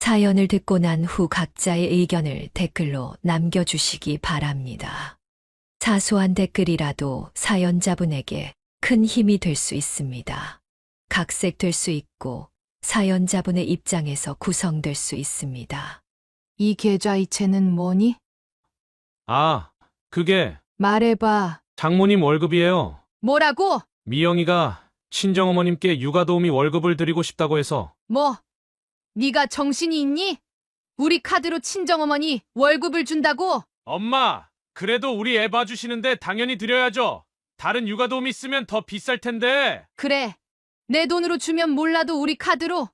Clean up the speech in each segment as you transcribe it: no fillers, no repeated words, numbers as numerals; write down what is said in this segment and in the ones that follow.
사연을 듣고 난 후 각자의 의견을 댓글로 남겨주시기 바랍니다. 사소한 댓글이라도 사연자분에게 큰 힘이 될 수 있습니다. 각색될 수 있고 사연자분의 입장에서 구성될 수 있습니다. 이 계좌이체는 뭐니? 아, 그게 말해봐. 장모님 월급이에요. 뭐라고? 미영이가 친정어머님께 육아도우미 월급을 드리고 싶다고 해서. 뭐? 네가 정신이 있니? 우리 카드로 친정어머니 월급을 준다고? 엄마, 그래도 우리 애 봐주시는데 당연히 드려야죠. 다른 육아도우미 쓰면 더 비쌀 텐데. 그래. 내 돈으로 주면 몰라도 우리 카드로.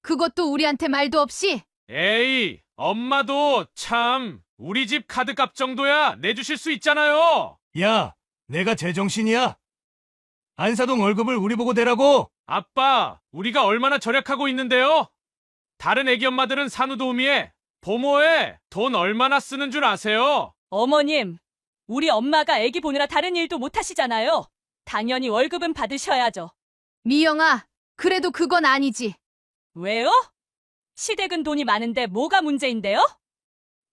그것도 우리한테 말도 없이? 에이, 엄마도 참 우리 집 카드값 정도야 내주실 수 있잖아요. 야, 내가 제정신이야? 안사동 월급을 우리 보고 대라고? 아빠, 우리가 얼마나 절약하고 있는데요? 다른 애기 엄마들은 산후도우미에, 보모에 돈 얼마나 쓰는 줄 아세요? 어머님, 우리 엄마가 아기 보느라 다른 일도 못 하시잖아요. 당연히 월급은 받으셔야죠. 미영아, 그래도 그건 아니지. 왜요? 시댁은 돈이 많은데 뭐가 문제인데요?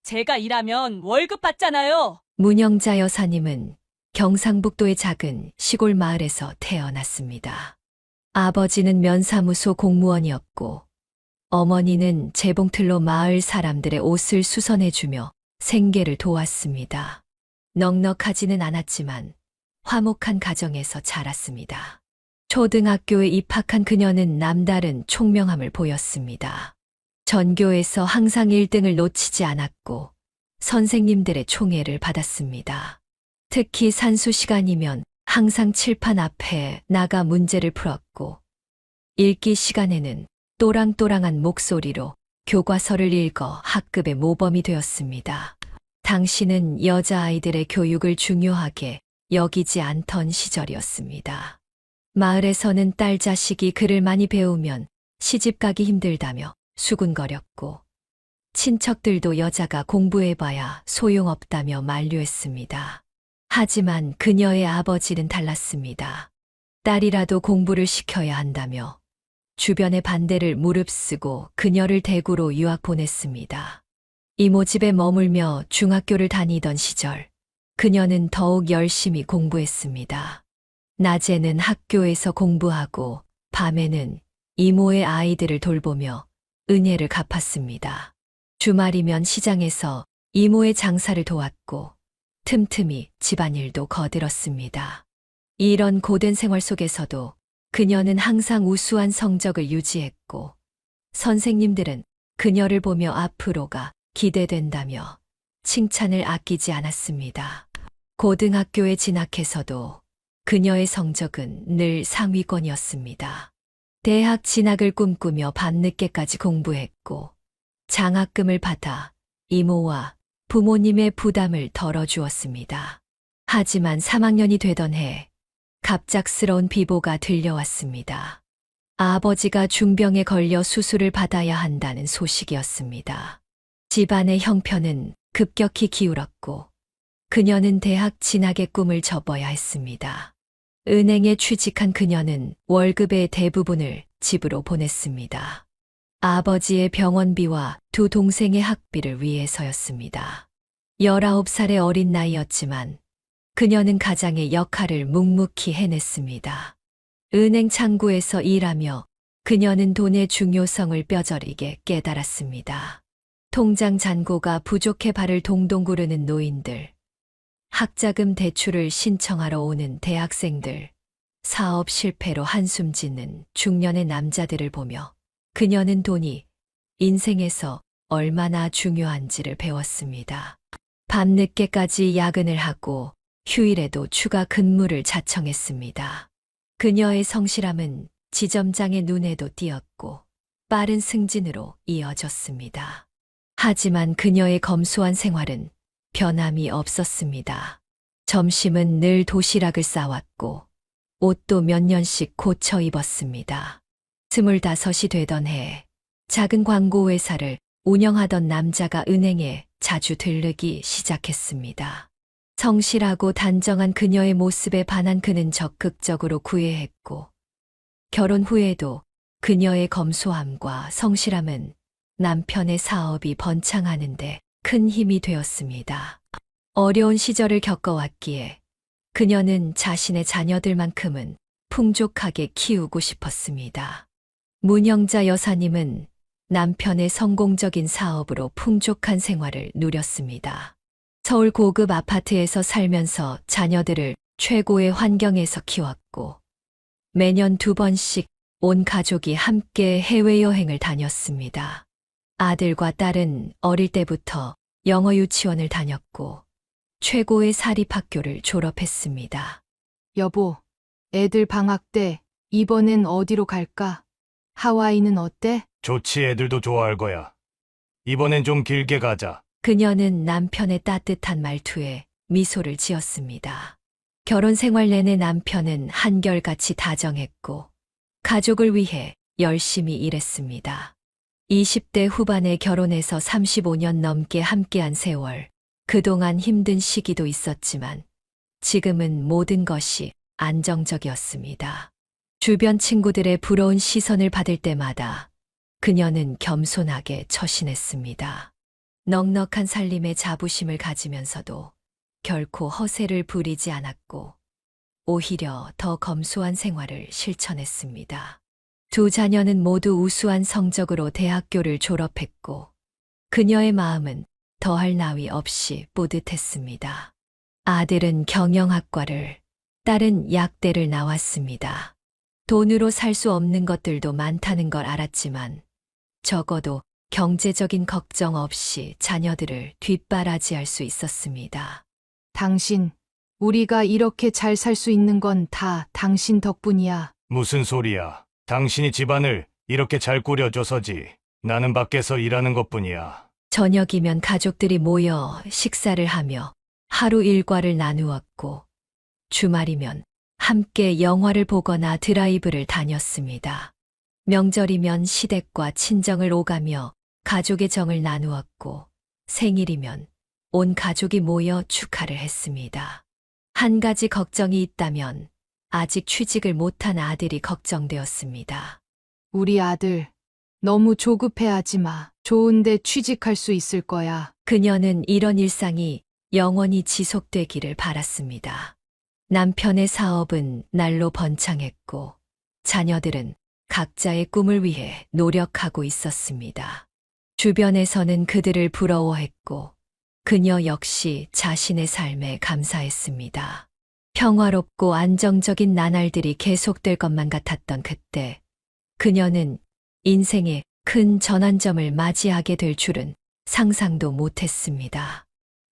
제가 일하면 월급 받잖아요. 문영자 여사님은 경상북도의 작은 시골 마을에서 태어났습니다. 아버지는 면사무소 공무원이었고 어머니는 재봉틀로 마을 사람들의 옷을 수선해주며 생계를 도왔습니다. 넉넉하지는 않았지만 화목한 가정에서 자랐습니다. 초등학교에 입학한 그녀는 남다른 총명함을 보였습니다. 전교에서 항상 1등을 놓치지 않았고 선생님들의 총애를 받았습니다. 특히 산수 시간이면 항상 칠판 앞에 나가 문제를 풀었고 읽기 시간에는 또랑또랑한 목소리로 교과서를 읽어 학급의 모범이 되었습니다. 당시는 여자아이들의 교육을 중요하게 여기지 않던 시절이었습니다. 마을에서는 딸 자식이 글을 많이 배우면 시집가기 힘들다며 수군거렸고 친척들도 여자가 공부해봐야 소용없다며 만류했습니다. 하지만 그녀의 아버지는 달랐습니다. 딸이라도 공부를 시켜야 한다며 주변의 반대를 무릅쓰고 그녀를 대구로 유학 보냈습니다. 이모 집에 머물며 중학교를 다니던 시절 그녀는 더욱 열심히 공부했습니다. 낮에는 학교에서 공부하고 밤에는 이모의 아이들을 돌보며 은혜를 갚았습니다. 주말이면 시장에서 이모의 장사를 도왔고 틈틈이 집안일도 거들었습니다. 이런 고된 생활 속에서도 그녀는 항상 우수한 성적을 유지했고 선생님들은 그녀를 보며 앞으로가 기대된다며 칭찬을 아끼지 않았습니다. 고등학교에 진학해서도 그녀의 성적은 늘 상위권이었습니다. 대학 진학을 꿈꾸며 밤늦게까지 공부했고 장학금을 받아 이모와 부모님의 부담을 덜어주었습니다. 하지만 3학년이 되던 해 갑작스러운 비보가 들려왔습니다. 아버지가 중병에 걸려 수술을 받아야 한다는 소식이었습니다. 집안의 형편은 급격히 기울었고 그녀는 대학 진학의 꿈을 접어야 했습니다. 은행에 취직한 그녀는 월급의 대부분을 집으로 보냈습니다. 아버지의 병원비와 두 동생의 학비를 위해서였습니다. 19살의 어린 나이였지만 그녀는 가장의 역할을 묵묵히 해냈습니다. 은행 창구에서 일하며 그녀는 돈의 중요성을 뼈저리게 깨달았습니다. 통장 잔고가 부족해 발을 동동 구르는 노인들, 학자금 대출을 신청하러 오는 대학생들, 사업 실패로 한숨 짓는 중년의 남자들을 보며 그녀는 돈이 인생에서 얼마나 중요한지를 배웠습니다. 밤늦게까지 야근을 하고 휴일에도 추가 근무를 자청했습니다. 그녀의 성실함은 지점장의 눈에도 띄었고 빠른 승진으로 이어졌습니다. 하지만 그녀의 검소한 생활은 변함이 없었습니다. 점심은 늘 도시락을 싸왔고 옷도 몇 년씩 고쳐 입었습니다. 25이 되던 해 작은 광고 회사를 운영하던 남자가 은행에 자주 들르기 시작했습니다. 성실하고 단정한 그녀의 모습에 반한 그는 적극적으로 구애했고 결혼 후에도 그녀의 검소함과 성실함은 남편의 사업이 번창하는데 큰 힘이 되었습니다. 어려운 시절을 겪어왔기에 그녀는 자신의 자녀들만큼은 풍족하게 키우고 싶었습니다. 문영자 여사님은 남편의 성공적인 사업으로 풍족한 생활을 누렸습니다. 서울 고급 아파트에서 살면서 자녀들을 최고의 환경에서 키웠고 매년 2번씩 온 가족이 함께 해외여행을 다녔습니다. 아들과 딸은 어릴 때부터 영어 유치원을 다녔고 최고의 사립학교를 졸업했습니다. 여보, 애들 방학 때 이번엔 어디로 갈까? 하와이는 어때? 좋지, 애들도 좋아할 거야. 이번엔 좀 길게 가자. 그녀는 남편의 따뜻한 말투에 미소를 지었습니다. 결혼 생활 내내 남편은 한결같이 다정했고 가족을 위해 열심히 일했습니다. 20대 후반에 결혼해서 35년 넘게 함께한 세월, 그동안 힘든 시기도 있었지만 지금은 모든 것이 안정적이었습니다. 주변 친구들의 부러운 시선을 받을 때마다 그녀는 겸손하게 처신했습니다. 넉넉한 살림에 자부심을 가지면서도 결코 허세를 부리지 않았고 오히려 더 검소한 생활을 실천했습니다. 두 자녀는 모두 우수한 성적으로 대학교를 졸업했고 그녀의 마음은 더할 나위 없이 뿌듯했습니다. 아들은 경영학과를, 딸은 약대를 나왔습니다. 돈으로 살 수 없는 것들도 많다는 걸 알았지만 적어도 경제적인 걱정 없이 자녀들을 뒷바라지할 수 있었습니다. 당신, 우리가 이렇게 잘 살 수 있는 건 다 당신 덕분이야. 무슨 소리야. 당신이 집안을 이렇게 잘 꾸려줘서지. 나는 밖에서 일하는 것뿐이야. 저녁이면 가족들이 모여 식사를 하며 하루 일과를 나누었고 주말이면 함께 영화를 보거나 드라이브를 다녔습니다. 명절이면 시댁과 친정을 오가며 가족의 정을 나누었고 생일이면 온 가족이 모여 축하를 했습니다. 한 가지 걱정이 있다면 아직 취직을 못한 아들이 걱정되었습니다. 우리 아들, 너무 조급해하지 마. 좋은데 취직할 수 있을 거야. 그녀는 이런 일상이 영원히 지속되기를 바랐습니다. 남편의 사업은 날로 번창했고 자녀들은 각자의 꿈을 위해 노력하고 있었습니다. 주변에서는 그들을 부러워했고 그녀 역시 자신의 삶에 감사했습니다. 평화롭고 안정적인 나날들이 계속될 것만 같았던 그때 그녀는 인생의 큰 전환점을 맞이하게 될 줄은 상상도 못했습니다.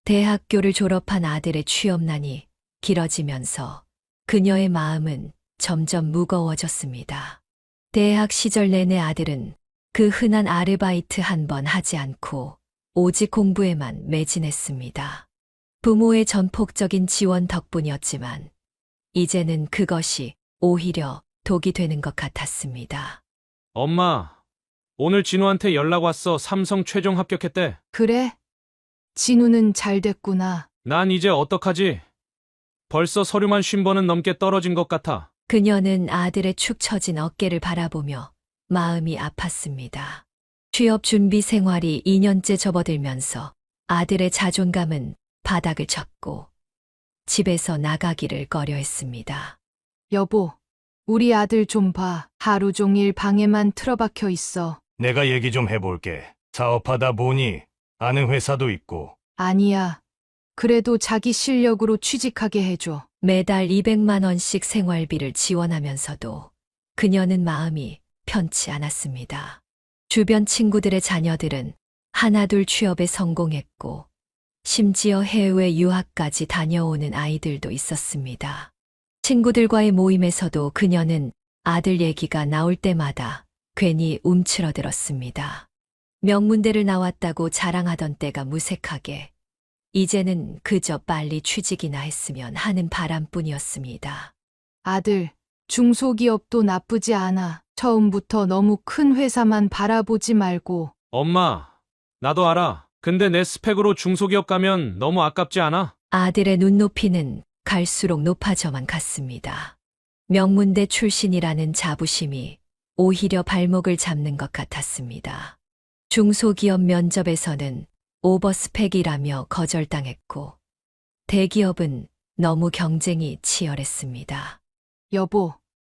대학교를 졸업한 아들의 취업난이 길어지면서 그녀의 마음은 점점 무거워졌습니다. 대학 시절 내내 아들은 그 흔한 아르바이트 한 번 하지 않고 오직 공부에만 매진했습니다. 부모의 전폭적인 지원 덕분이었지만 이제는 그것이 오히려 독이 되는 것 같았습니다. 엄마, 오늘 진우한테 연락 왔어. 삼성 최종 합격했대. 그래? 진우는 잘 됐구나. 난 이제 어떡하지? 벌써 서류만 50번은 넘게 떨어진 것 같아. 그녀는 아들의 축 처진 어깨를 바라보며 마음이 아팠습니다. 취업 준비 생활이 2년째 접어들면서 아들의 자존감은 바닥을 쳤고 집에서 나가기를 꺼려했습니다. 여보, 우리 아들 좀 봐. 하루 종일 방에만 틀어박혀 있어. 내가 얘기 좀 해볼게. 사업하다 보니 아는 회사도 있고. 아니야. 그래도 자기 실력으로 취직하게 해줘. 매달 200만 원씩 생활비를 지원하면서도 그녀는 마음이 편치 않았습니다. 주변 친구들의 자녀들은 하나둘 취업에 성공했고 심지어 해외 유학까지 다녀오는 아이들도 있었습니다. 친구들과의 모임에서도 그녀는 아들 얘기가 나올 때마다 괜히 움츠러들었습니다. 명문대를 나왔다고 자랑하던 때가 무색하게 이제는 그저 빨리 취직이나 했으면 하는 바람뿐이었습니다. 아들, 중소기업도 나쁘지 않아. 처음부터 너무 큰 회사만 바라보지 말고. 엄마, 나도 알아. 근데 내 스펙으로 중소기업 가면 너무 아깝지 않아? 아들의 눈높이는 갈수록 높아져만 갔습니다. 명문대 출신이라는 자부심이 오히려 발목을 잡는 것 같았습니다. 중소기업 면접에서는 오버스펙이라며 거절당했고, 대기업은 너무 경쟁이 치열했습니다. 여보,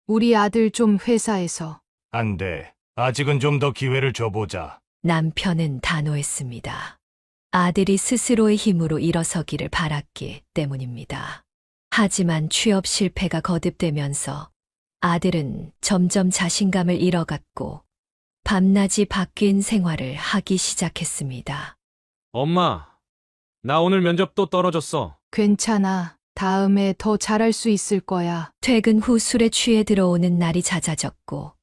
우리 아들 좀 회사에서. 안 돼. 아직은 좀 더 기회를 줘보자. 남편은 단호했습니다. 아들이 스스로의 힘으로 일어서기를 바랐기 때문입니다. 하지만 취업 실패가 거듭되면서 아들은 점점 자신감을 잃어갔고 밤낮이 바뀐 생활을 하기 시작했습니다. 엄마, 나 오늘 면접 또 떨어졌어. 괜찮아. 다음에 더 잘할 수 있을 거야. 퇴근 후 술에 취해 들어오는 날이 잦아졌고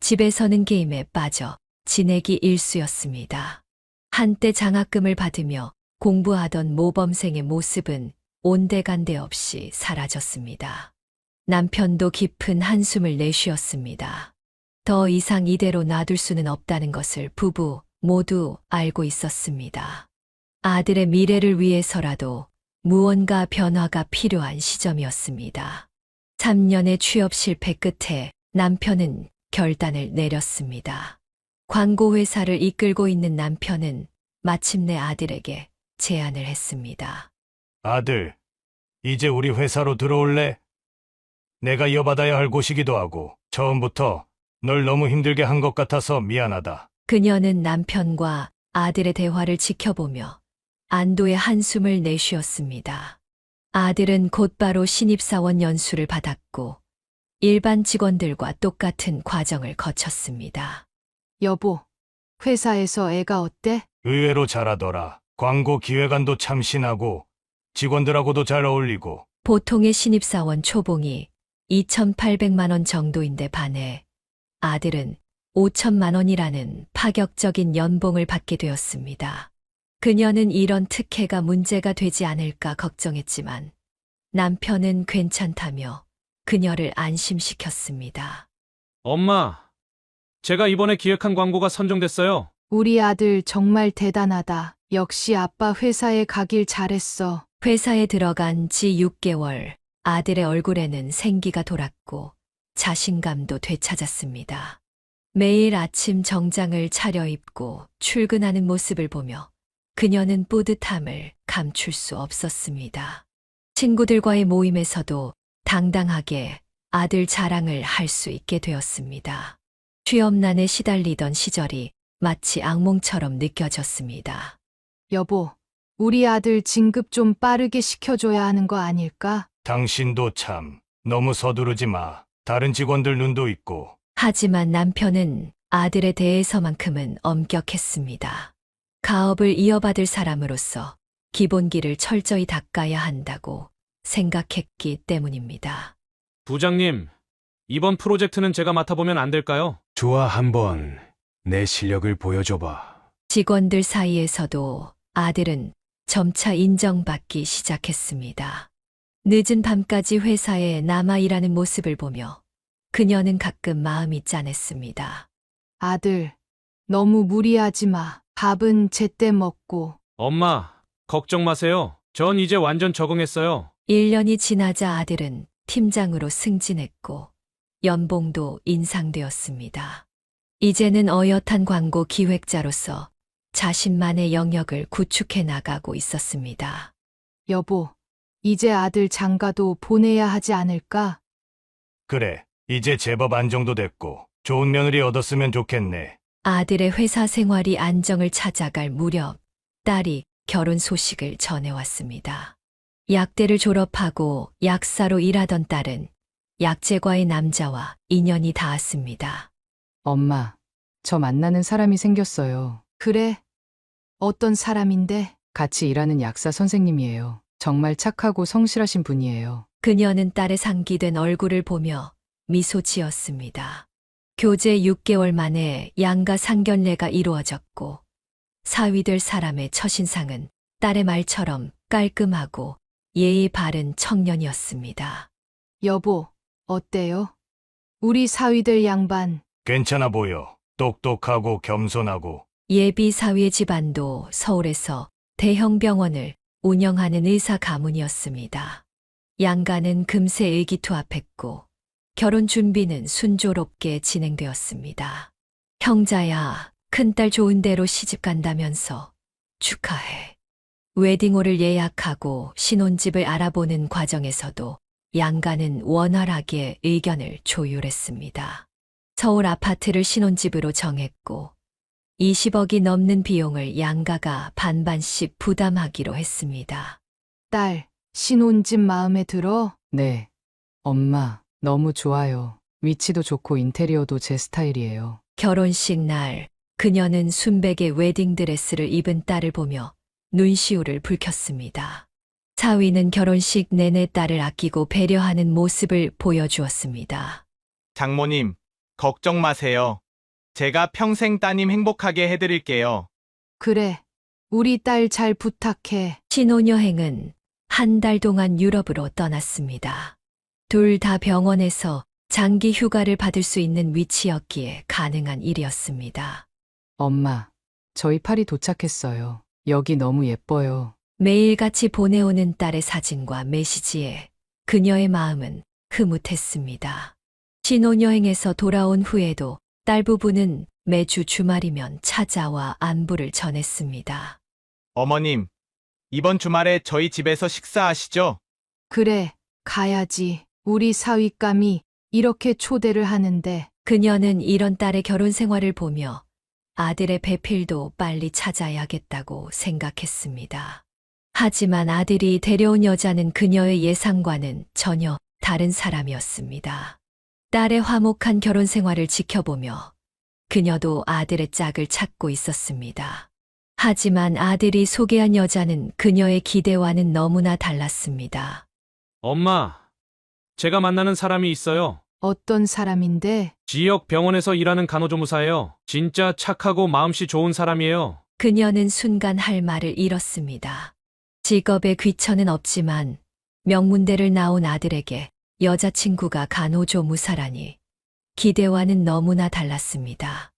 집에서는 게임에 빠져 지내기 일쑤였습니다. 한때 장학금을 받으며 공부하던 모범생의 모습은 온데간데 없이 사라졌습니다. 남편도 깊은 한숨을 내쉬었습니다. 더 이상 이대로 놔둘 수는 없다는 것을 부부 모두 알고 있었습니다. 아들의 미래를 위해서라도 무언가 변화가 필요한 시점이었습니다. 3년의 취업 실패 끝에 남편은 결단을 내렸습니다. 광고회사를 이끌고 있는 남편은 마침내 아들에게 제안을 했습니다. 아들, 이제 우리 회사로 들어올래? 내가 이어받아야 할 곳이기도 하고 처음부터 널 너무 힘들게 한 것 같아서 미안하다. 그녀는 남편과 아들의 대화를 지켜보며 안도의 한숨을 내쉬었습니다. 아들은 곧바로 신입사원 연수를 받았고 일반 직원들과 똑같은 과정을 거쳤습니다. 여보, 회사에서 애가 어때? 의외로 잘하더라. 광고 기획안도 참신하고 직원들하고도 잘 어울리고. 보통의 신입사원 초봉이 2,800만 원 정도인데 반해 아들은 5천만 원이라는 파격적인 연봉을 받게 되었습니다. 그녀는 이런 특혜가 문제가 되지 않을까 걱정했지만 남편은 괜찮다며 그녀를 안심시켰습니다. 엄마, 제가 이번에 기획한 광고가 선정됐어요. 우리 아들 정말 대단하다. 역시 아빠 회사에 가길 잘했어. 회사에 들어간 지 6개월, 아들의 얼굴에는 생기가 돌았고 자신감도 되찾았습니다. 매일 아침 정장을 차려입고 출근하는 모습을 보며 그녀는 뿌듯함을 감출 수 없었습니다. 친구들과의 모임에서도 당당하게 아들 자랑을 할 수 있게 되었습니다. 취업난에 시달리던 시절이 마치 악몽처럼 느껴졌습니다. 여보, 우리 아들 진급 좀 빠르게 시켜줘야 하는 거 아닐까? 당신도 참 너무 서두르지 마. 다른 직원들 눈도 있고. 하지만 남편은 아들에 대해서만큼은 엄격했습니다. 가업을 이어받을 사람으로서 기본기를 철저히 닦아야 한다고 생각했기 때문입니다. 부장님, 이번 프로젝트는 제가 맡아보면 안 될까요? 좋아, 한번 내 실력을 보여줘봐. 직원들 사이에서도 아들은 점차 인정받기 시작했습니다. 늦은 밤까지 회사에 남아 일하는 모습을 보며 그녀는 가끔 마음이 짠했습니다. 아들, 너무 무리하지 마. 밥은 제때 먹고. 엄마, 걱정 마세요. 전 이제 완전 적응했어요. 1년이 지나자 아들은 팀장으로 승진했고 연봉도 인상되었습니다. 이제는 어엿한 광고 기획자로서 자신만의 영역을 구축해 나가고 있었습니다. 여보, 이제 아들 장가도 보내야 하지 않을까? 그래, 이제 제법 안정도 됐고 좋은 며느리 얻었으면 좋겠네. 아들의 회사 생활이 안정을 찾아갈 무렵 딸이 결혼 소식을 전해왔습니다. 약대를 졸업하고 약사로 일하던 딸은 약재과의 남자와 인연이 닿았습니다. 엄마, 저 만나는 사람이 생겼어요. 그래? 어떤 사람인데? 같이 일하는 약사 선생님이에요. 정말 착하고 성실하신 분이에요. 그녀는 딸의 상기된 얼굴을 보며 미소 지었습니다. 교제 6개월 만에 양가 상견례가 이루어졌고 사위 될 사람의 첫인상은 딸의 말처럼 깔끔하고 예의 바른 청년이었습니다. 여보, 어때요? 우리 사위들 양반. 괜찮아 보여. 똑똑하고 겸손하고. 예비 사위의 집안도 서울에서 대형 병원을 운영하는 의사 가문이었습니다. 양가는 금세 의기투합했고 결혼 준비는 순조롭게 진행되었습니다. 형자야, 큰딸 좋은 대로 시집 간다면서 축하해. 웨딩홀을 예약하고 신혼집을 알아보는 과정에서도 양가는 원활하게 의견을 조율했습니다. 서울 아파트를 신혼집으로 정했고 20억이 넘는 비용을 양가가 반반씩 부담하기로 했습니다. 딸, 신혼집 마음에 들어? 네. 엄마, 너무 좋아요. 위치도 좋고 인테리어도 제 스타일이에요. 결혼식 날 그녀는 순백의 웨딩드레스를 입은 딸을 보며 눈시울을 붉혔습니다. 사위는 결혼식 내내 딸을 아끼고 배려하는 모습을 보여주었습니다. 장모님, 걱정 마세요. 제가 평생 따님 행복하게 해드릴게요. 그래. 우리 딸 잘 부탁해. 신혼여행은 한 달 동안 유럽으로 떠났습니다. 둘 다 병원에서 장기 휴가를 받을 수 있는 위치였기에 가능한 일이었습니다. 엄마, 저희 파리 도착했어요. 여기 너무 예뻐요. 매일같이 보내오는 딸의 사진과 메시지에 그녀의 마음은 흐뭇했습니다. 신혼여행에서 돌아온 후에도 딸 부부는 매주 주말이면 찾아와 안부를 전했습니다. 어머님, 이번 주말에 저희 집에서 식사하시죠? 그래, 가야지. 우리 사윗감이 이렇게 초대를 하는데. 그녀는 이런 딸의 결혼 생활을 보며 아들의 배필도 빨리 찾아야겠다고 생각했습니다. 하지만 아들이 데려온 여자는 그녀의 예상과는 전혀 다른 사람이었습니다. 딸의 화목한 결혼 생활을 지켜보며 그녀도 아들의 짝을 찾고 있었습니다. 하지만 아들이 소개한 여자는 그녀의 기대와는 너무나 달랐습니다. 엄마, 제가 만나는 사람이 있어요. 어떤 사람인데? 지역 병원에서 일하는 간호조무사예요. 진짜 착하고 마음씨 좋은 사람이에요. 그녀는 순간 할 말을 잃었습니다. 직업에 귀천은 없지만 명문대를 나온 아들에게 여자친구가 간호조무사라니 기대와는 너무나 달랐습니다.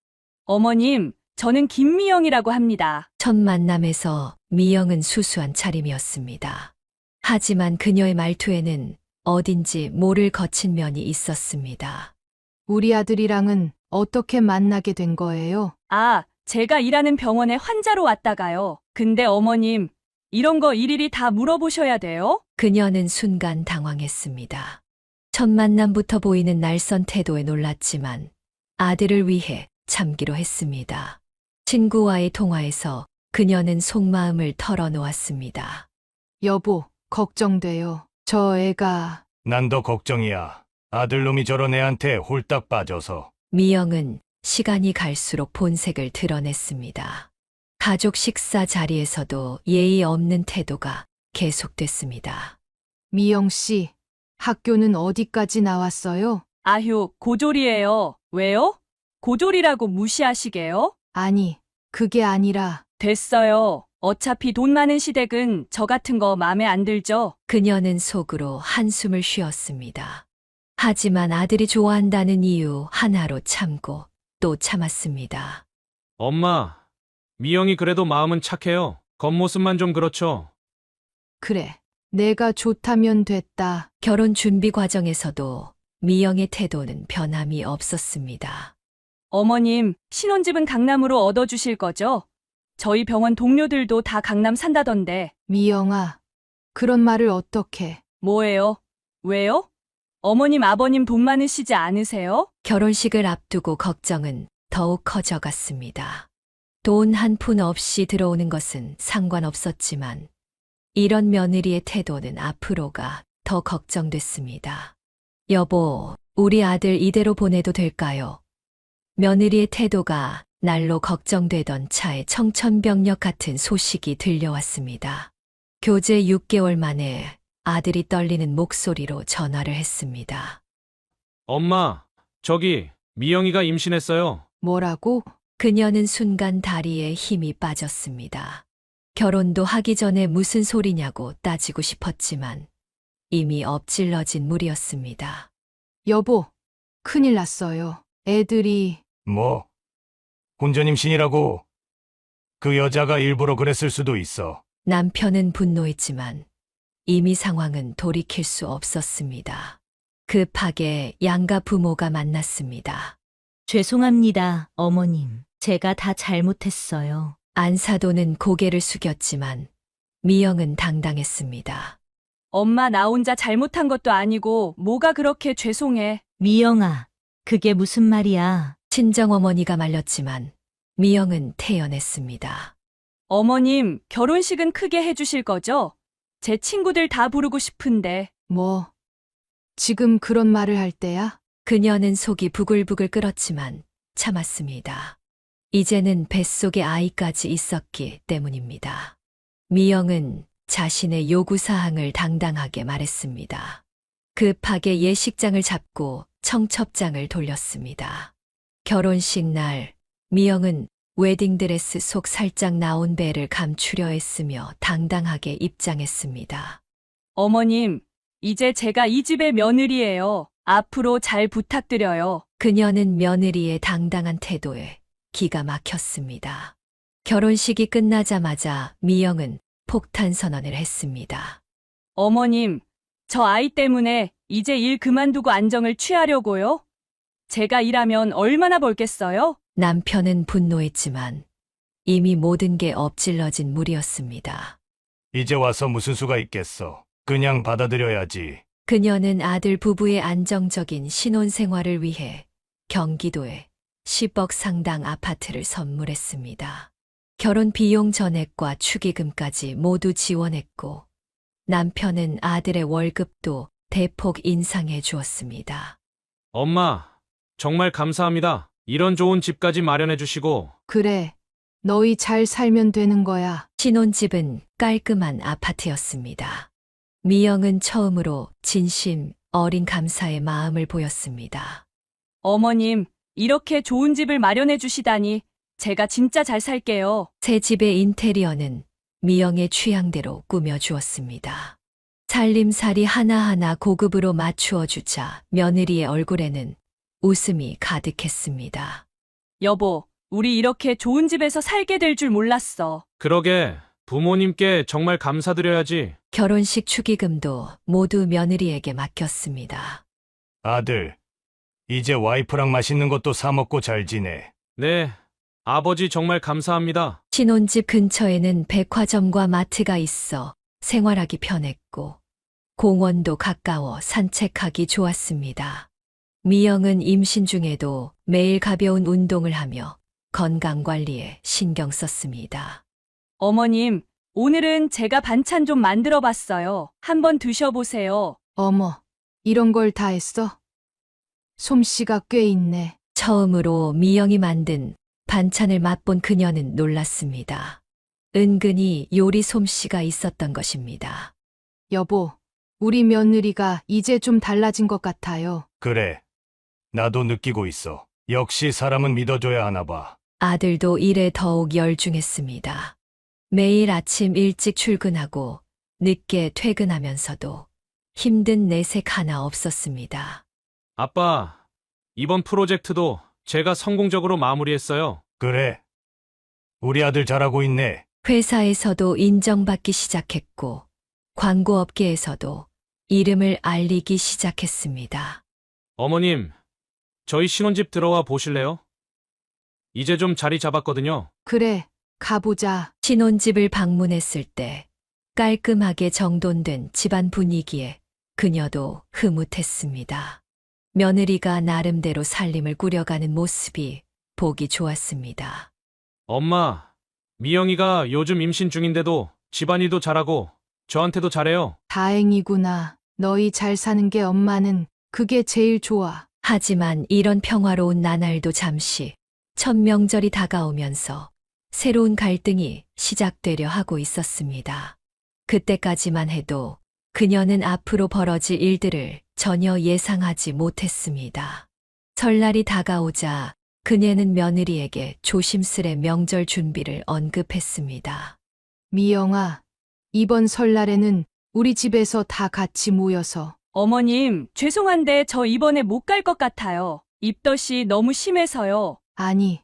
어머님, 저는 김미영이라고 합니다. 첫 만남에서 미영은 수수한 차림이었습니다. 하지만 그녀의 말투에는 어딘지 모를 거친 면이 있었습니다. 우리 아들이랑은 어떻게 만나게 된 거예요? 아, 제가 일하는 병원에 환자로 왔다가요. 근데 어머님, 이런 거 일일이 다 물어보셔야 돼요? 그녀는 순간 당황했습니다. 첫 만남부터 보이는 날선 태도에 놀랐지만 아들을 위해 참기로 했습니다. 친구와의 통화에서 그녀는 속마음을 털어놓았습니다. 여보, 걱정돼요. 저 애가. 난 더 걱정이야. 아들놈이 저런 애한테 홀딱 빠져서. 미영은 시간이 갈수록 본색을 드러냈습니다. 가족 식사 자리에서도 예의 없는 태도가 계속됐습니다. 미영 씨, 학교는 어디까지 나왔어요? 아휴, 고졸이에요. 왜요? 고졸이라고 무시하시게요? 아니, 그게 아니라. 됐어요. 어차피 돈 많은 시댁은 저 같은 거 맘에 안 들죠? 그녀는 속으로 한숨을 쉬었습니다. 하지만 아들이 좋아한다는 이유 하나로 참고 또 참았습니다. 엄마, 미영이 그래도 마음은 착해요. 겉모습만 좀 그렇죠. 그래, 내가 좋다면 됐다. 결혼 준비 과정에서도 미영의 태도는 변함이 없었습니다. 어머님, 신혼집은 강남으로 얻어주실 거죠? 저희 병원 동료들도 다 강남 산다던데. 미영아, 그런 말을 어떻게. 뭐예요? 왜요? 어머님, 아버님 돈 많으시지 않으세요? 결혼식을 앞두고 걱정은 더욱 커져갔습니다. 돈 한 푼 없이 들어오는 것은 상관없었지만 이런 며느리의 태도는 앞으로가 더 걱정됐습니다. 여보, 우리 아들 이대로 보내도 될까요? 며느리의 태도가 날로 걱정되던 차에 청천벽력 같은 소식이 들려왔습니다. 교제 6개월 만에 아들이 떨리는 목소리로 전화를 했습니다. 엄마, 저기 미영이가 임신했어요. 뭐라고? 그녀는 순간 다리에 힘이 빠졌습니다. 결혼도 하기 전에 무슨 소리냐고 따지고 싶었지만 이미 엎질러진 물이었습니다. 여보, 큰일 났어요. 애들이. 뭐? 혼전 임신이라고? 그 여자가 일부러 그랬을 수도 있어. 남편은 분노했지만 이미 상황은 돌이킬 수 없었습니다. 급하게 양가 부모가 만났습니다. 죄송합니다, 어머님. 제가 다 잘못했어요. 안사도는 고개를 숙였지만 미영은 당당했습니다. 엄마 나 혼자 잘못한 것도 아니고 뭐가 그렇게 죄송해. 미영아, 그게 무슨 말이야? 친정어머니가 말렸지만 미영은 태연했습니다. 어머님, 결혼식은 크게 해주실 거죠? 제 친구들 다 부르고 싶은데. 뭐, 지금 그런 말을 할 때야? 그녀는 속이 부글부글 끓었지만 참았습니다. 이제는 뱃속에 아이까지 있었기 때문입니다. 미영은 자신의 요구사항을 당당하게 말했습니다. 급하게 예식장을 잡고 청첩장을 돌렸습니다. 결혼식 날, 미영은 웨딩드레스 속 살짝 나온 배를 감추려 했으며 당당하게 입장했습니다. 어머님, 이제 제가 이 집의 며느리예요. 앞으로 잘 부탁드려요. 그녀는 며느리의 당당한 태도에 기가 막혔습니다. 결혼식이 끝나자마자 미영은 폭탄 선언을 했습니다. 어머님, 저 아이 때문에 이제 일 그만두고 안정을 취하려고요? 제가 일하면 얼마나 벌겠어요? 남편은 분노했지만 이미 모든 게 엎질러진 물이었습니다. 이제 와서 무슨 수가 있겠어. 그냥 받아들여야지. 그녀는 아들 부부의 안정적인 신혼생활을 위해 경기도에 10억 상당 아파트를 선물했습니다. 결혼 비용 전액과 축의금까지 모두 지원했고 남편은 아들의 월급도 대폭 인상해 주었습니다. 엄마, 정말 감사합니다. 이런 좋은 집까지 마련해 주시고. 그래, 너희 잘 살면 되는 거야. 신혼집은 깔끔한 아파트였습니다. 미영은 처음으로 진심 어린 감사의 마음을 보였습니다. 어머님, 이렇게 좋은 집을 마련해 주시다니 제가 진짜 잘 살게요. 새 집의 인테리어는 미영의 취향대로 꾸며주었습니다. 살림살이 하나하나 고급으로 맞추어 주자 며느리의 얼굴에는 웃음이 가득했습니다. 여보, 우리 이렇게 좋은 집에서 살게 될 줄 몰랐어. 그러게, 부모님께 정말 감사드려야지. 결혼식 축의금도 모두 며느리에게 맡겼습니다. 아들, 이제 와이프랑 맛있는 것도 사 먹고 잘 지내. 네, 아버지 정말 감사합니다. 신혼집 근처에는 백화점과 마트가 있어 생활하기 편했고 공원도 가까워 산책하기 좋았습니다. 미영은 임신 중에도 매일 가벼운 운동을 하며 건강 관리에 신경 썼습니다. 어머님, 오늘은 제가 반찬 좀 만들어 봤어요. 한번 드셔보세요. 어머, 이런 걸 다 했어? 솜씨가 꽤 있네. 처음으로 미영이 만든 반찬을 맛본 그녀는 놀랐습니다. 은근히 요리 솜씨가 있었던 것입니다. 여보, 우리 며느리가 이제 좀 달라진 것 같아요. 그래. 나도 느끼고 있어. 역시 사람은 믿어줘야 하나 봐. 아들도 일에 더욱 열중했습니다. 매일 아침 일찍 출근하고 늦게 퇴근하면서도 힘든 내색 하나 없었습니다. 아빠, 이번 프로젝트도 제가 성공적으로 마무리했어요. 그래. 우리 아들 잘하고 있네. 회사에서도 인정받기 시작했고 광고업계에서도 이름을 알리기 시작했습니다. 어머님, 저희 신혼집 들어와 보실래요? 이제 좀 자리 잡았거든요. 그래, 가보자. 신혼집을 방문했을 때 깔끔하게 정돈된 집안 분위기에 그녀도 흐뭇했습니다. 며느리가 나름대로 살림을 꾸려가는 모습이 보기 좋았습니다. 엄마, 미영이가 요즘 임신 중인데도 집안일도 잘하고 저한테도 잘해요. 다행이구나. 너희 잘 사는 게 엄마는 그게 제일 좋아. 하지만 이런 평화로운 나날도 잠시 첫 명절이 다가오면서 새로운 갈등이 시작되려 하고 있었습니다. 그때까지만 해도 그녀는 앞으로 벌어질 일들을 전혀 예상하지 못했습니다. 설날이 다가오자 그녀는 며느리에게 조심스레 명절 준비를 언급했습니다. 미영아, 이번 설날에는 우리 집에서 다 같이 모여서. 어머님, 죄송한데 저 이번에 못 갈 것 같아요. 입덧이 너무 심해서요. 아니,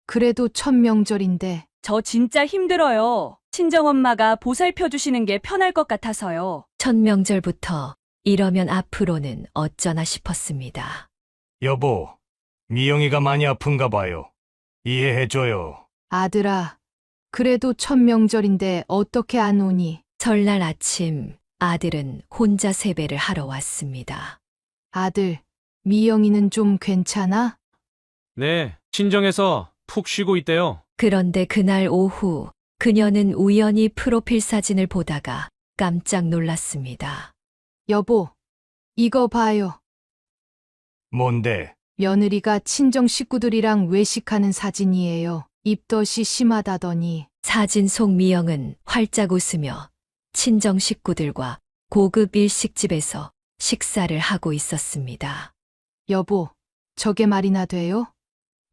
그래도 첫 명절인데. 저 진짜 힘들어요. 친정엄마가 보살펴 주시는 게 편할 것 같아서요. 첫 명절부터 이러면 앞으로는 어쩌나 싶었습니다. 여보, 미영이가 많이 아픈가 봐요. 이해해줘요. 아들아, 그래도 첫 명절인데 어떻게 안 오니? 설날 아침 아들은 혼자 세배를 하러 왔습니다. 아들, 미영이는 좀 괜찮아? 네, 친정에서 푹 쉬고 있대요. 그런데 그날 오후 그녀는 우연히 프로필 사진을 보다가 깜짝 놀랐습니다. 여보, 이거 봐요. 뭔데? 며느리가 친정 식구들이랑 외식하는 사진이에요. 입덧이 심하다더니. 사진 속 미영은 활짝 웃으며 친정 식구들과 고급 일식집에서 식사를 하고 있었습니다. 여보, 저게 말이나 돼요?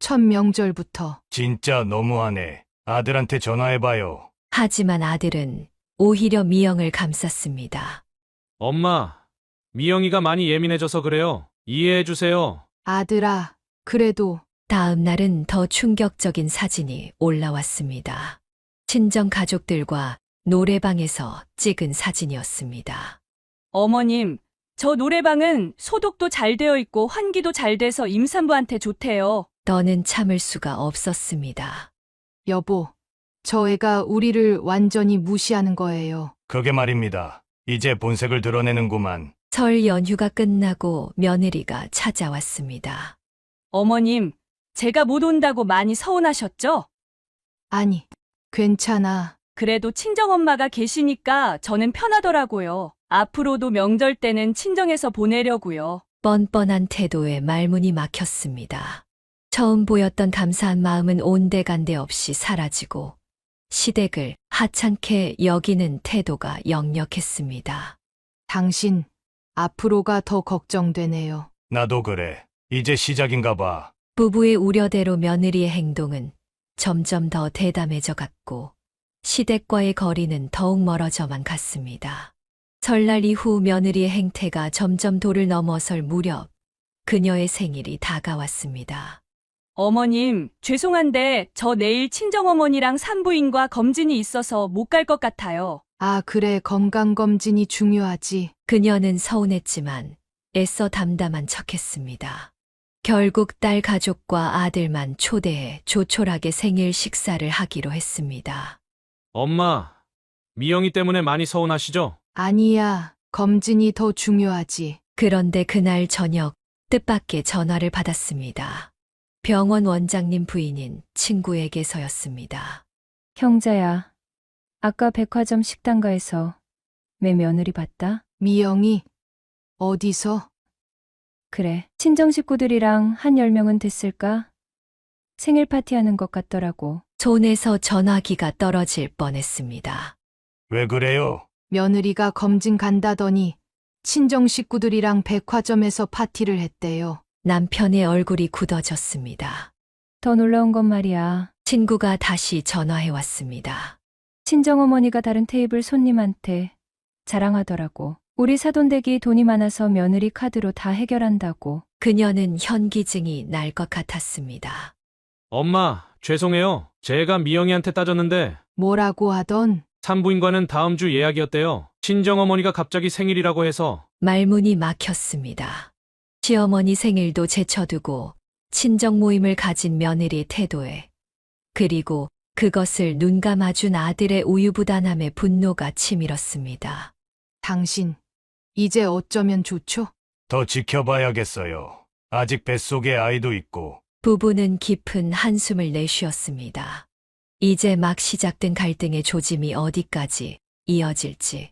첫 명절부터. 진짜 너무하네. 아들한테 전화해봐요. 하지만 아들은 오히려 미영을 감쌌습니다. 엄마, 미영이가 많이 예민해져서 그래요. 이해해주세요. 아들아, 그래도 다음 날은 더 충격적인 사진이 올라왔습니다. 친정 가족들과 노래방에서 찍은 사진이었습니다. 어머님, 저 노래방은 소독도 잘 되어 있고 환기도 잘 돼서 임산부한테 좋대요. 더는 참을 수가 없었습니다. 여보, 저 애가 우리를 완전히 무시하는 거예요. 그게 말입니다. 이제 본색을 드러내는구만. 설 연휴가 끝나고 며느리가 찾아왔습니다. 어머님, 제가 못 온다고 많이 서운하셨죠? 아니, 괜찮아. 그래도 친정엄마가 계시니까 저는 편하더라고요. 앞으로도 명절 때는 친정에서 보내려고요. 뻔뻔한 태도에 말문이 막혔습니다. 처음 보였던 감사한 마음은 온데간데 없이 사라지고 시댁을 하찮게 여기는 태도가 역력했습니다. 당신, 앞으로가 더 걱정되네요. 나도 그래. 이제 시작인가 봐. 부부의 우려대로 며느리의 행동은 점점 더 대담해져 갔고 시댁과의 거리는 더욱 멀어져만 갔습니다. 설날 이후 며느리의 행태가 점점 도를 넘어설 무렵 그녀의 생일이 다가왔습니다. 어머님, 죄송한데 저 내일 친정어머니랑 산부인과 검진이 있어서 못 갈 것 같아요. 아, 그래, 건강검진이 중요하지. 그녀는 서운했지만 애써 담담한 척했습니다. 결국 딸 가족과 아들만 초대해 조촐하게 생일 식사를 하기로 했습니다. 엄마, 미영이 때문에 많이 서운하시죠? 아니야, 검진이 더 중요하지. 그런데 그날 저녁 뜻밖의 전화를 받았습니다. 병원 원장님 부인인 친구에게서였습니다. 형제야, 아까 백화점 식당가에서 내 며느리 봤다? 미영이, 어디서? 그래, 친정 식구들이랑 한 10명은 됐을까? 생일 파티하는 것 같더라고. 손에서 전화기가 떨어질 뻔했습니다. 왜 그래요? 며느리가 검진 간다더니 친정 식구들이랑 백화점에서 파티를 했대요. 남편의 얼굴이 굳어졌습니다. 더 놀라운 건 말이야. 친구가 다시 전화해 왔습니다. 친정어머니가 다른 테이블 손님한테 자랑하더라고. 우리 사돈댁이 돈이 많아서 며느리 카드로 다 해결한다고. 그녀는 현기증이 날 것 같았습니다. 엄마, 죄송해요. 제가 미영이한테 따졌는데 뭐라고 하던? 산부인과는 다음 주 예약이었대요. 친정어머니가 갑자기 생일이라고 해서. 말문이 막혔습니다. 시어머니 생일도 제쳐두고 친정 모임을 가진 며느리의 태도에 그리고 그것을 눈 감아준 아들의 우유부단함에 분노가 치밀었습니다. 당신, 이제 어쩌면 좋죠? 더 지켜봐야겠어요. 아직 뱃속에 아이도 있고. 부부는 깊은 한숨을 내쉬었습니다. 이제 막 시작된 갈등의 조짐이 어디까지 이어질지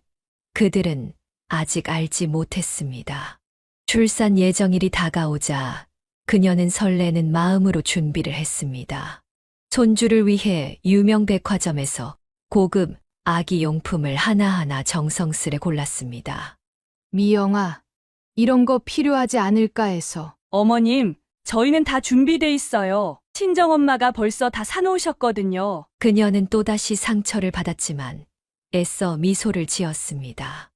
그들은 아직 알지 못했습니다. 출산 예정일이 다가오자 그녀는 설레는 마음으로 준비를 했습니다. 손주를 위해 유명 백화점에서 고급 아기 용품을 하나하나 정성스레 골랐습니다. 미영아, 이런 거 필요하지 않을까 해서. 어머님, 저희는 다 준비돼 있어요. 친정엄마가 벌써 다 사놓으셨거든요. 그녀는 또다시 상처를 받았지만 애써 미소를 지었습니다.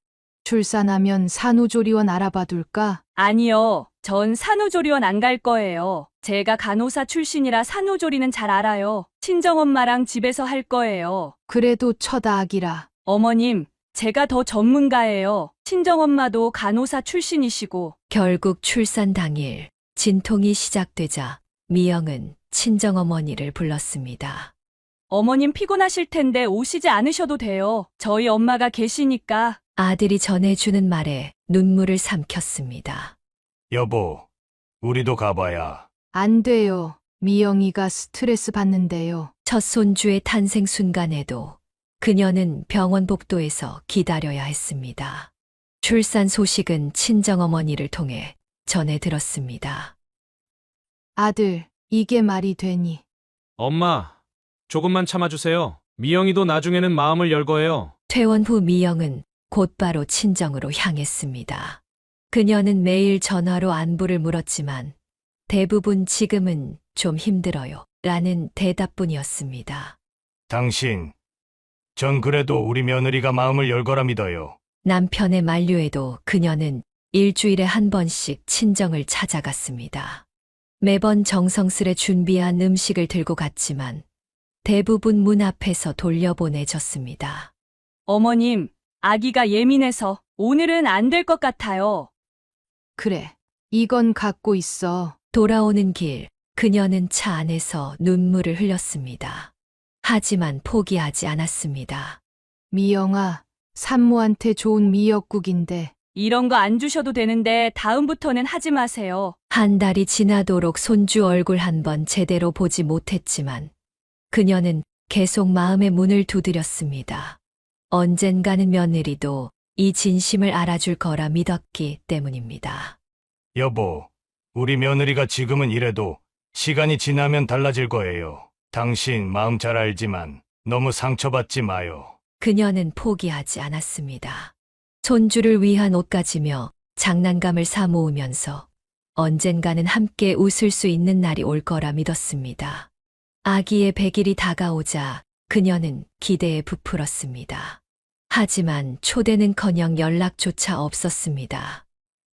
출산하면 산후조리원 알아봐둘까? 아니요, 전 산후조리원 안 갈 거예요. 제가 간호사 출신이라 산후조리는 잘 알아요. 친정엄마랑 집에서 할 거예요. 그래도 첫 아기라. 어머님, 제가 더 전문가예요. 친정엄마도 간호사 출신이시고. 결국 출산 당일 진통이 시작되자 미영은 친정어머니를 불렀습니다. 어머님 피곤하실 텐데 오시지 않으셔도 돼요. 저희 엄마가 계시니까. 아들이 전해주는 말에 눈물을 삼켰습니다. 여보, 우리도 가봐야. 안 돼요. 미영이가 스트레스 받는데요. 첫 손주의 탄생 순간에도 그녀는 병원 복도에서 기다려야 했습니다. 출산 소식은 친정어머니를 통해 전해 들었습니다. 아들, 이게 말이 되니? 엄마, 조금만 참아주세요. 미영이도 나중에는 마음을 열 거예요. 퇴원 후 미영은 곧바로 친정으로 향했습니다. 그녀는 매일 전화로 안부를 물었지만 대부분 지금은 좀 힘들어요. 라는 대답뿐이었습니다. 당신, 전 그래도 우리 며느리가 마음을 열 거라 믿어요. 남편의 만류에도 그녀는 일주일에 한 번씩 친정을 찾아갔습니다. 매번 정성스레 준비한 음식을 들고 갔지만 대부분 문 앞에서 돌려보내졌습니다. 어머님, 아기가 예민해서 오늘은 안 될 것 같아요. 그래, 이건 갖고 있어. 돌아오는 길, 그녀는 차 안에서 눈물을 흘렸습니다. 하지만 포기하지 않았습니다. 미영아, 산모한테 좋은 미역국인데. 이런 거 안 주셔도 되는데 다음부터는 하지 마세요. 한 달이 지나도록 손주 얼굴 한 번 제대로 보지 못했지만 그녀는 계속 마음의 문을 두드렸습니다. 언젠가는 며느리도 이 진심을 알아줄 거라 믿었기 때문입니다. 여보, 우리 며느리가 지금은 이래도 시간이 지나면 달라질 거예요. 당신 마음 잘 알지만 너무 상처받지 마요. 그녀는 포기하지 않았습니다. 손주를 위한 옷가지며 장난감을 사 모으면서 언젠가는 함께 웃을 수 있는 날이 올 거라 믿었습니다. 아기의 100일이 다가오자 그녀는 기대에 부풀었습니다. 하지만 초대는커녕 연락조차 없었습니다.